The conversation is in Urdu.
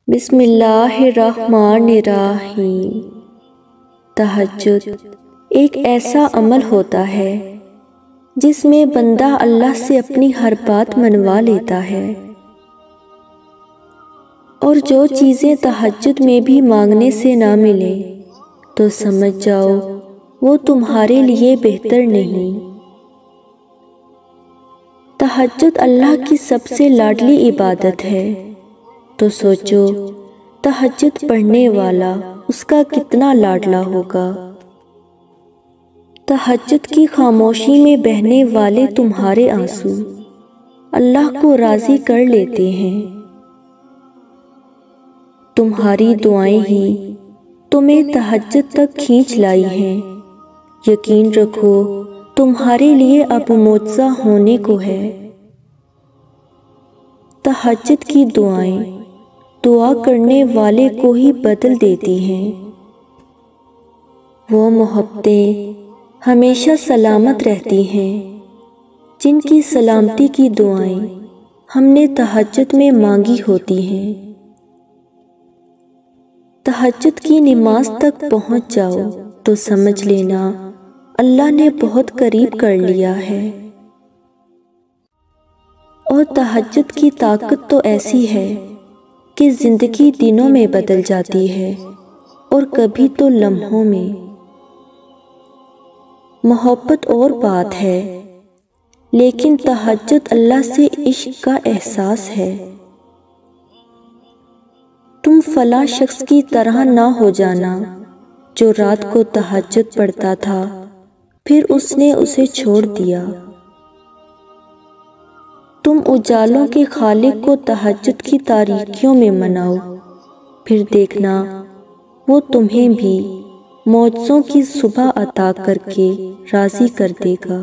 بسم اللہ الرحمن الرحیم۔ تہجد ایک ایسا عمل ہوتا ہے جس میں بندہ اللہ سے اپنی ہر بات منوا لیتا ہے، اور جو چیزیں تہجد میں بھی مانگنے سے نہ ملیں تو سمجھ جاؤ وہ تمہارے لیے بہتر نہیں۔ تہجد اللہ کی سب سے لاڈلی عبادت ہے، تو سوچو تہجد پڑھنے والا اس کا کتنا لاڈلا ہوگا۔ تہجد کی خاموشی میں بہنے والے تمہارے آنسو اللہ کو راضی کر لیتے ہیں۔ تمہاری دعائیں ہی تمہیں تہجد تک کھینچ لائی ہیں۔ یقین رکھو تمہارے لیے اب معجزہ ہونے کو ہے۔ تہجد کی دعائیں دعا کرنے والے کو ہی بدل دیتی ہیں۔ وہ محبتیں ہمیشہ سلامت رہتی ہیں جن کی سلامتی کی دعائیں ہم نے تہجد میں مانگی ہوتی ہیں۔ تہجد کی نماز تک پہنچ جاؤ تو سمجھ لینا اللہ نے بہت قریب کر لیا ہے۔ اور تہجد کی طاقت تو ایسی ہے کہ زندگی دنوں میں بدل جاتی ہے اور کبھی تو لمحوں میں۔ محبت اور بات ہے، لیکن تہجد اللہ سے عشق کا احساس ہے۔ تم فلاں شخص کی طرح نہ ہو جانا جو رات کو تہجد پڑھتا تھا پھر اس نے اسے چھوڑ دیا۔ تم اجالوں کے خالق کو تہجد کی تاریکیوں میں مناؤ، پھر دیکھنا وہ تمہیں بھی معجزوں کی صبح عطا کر کے راضی کر دے گا۔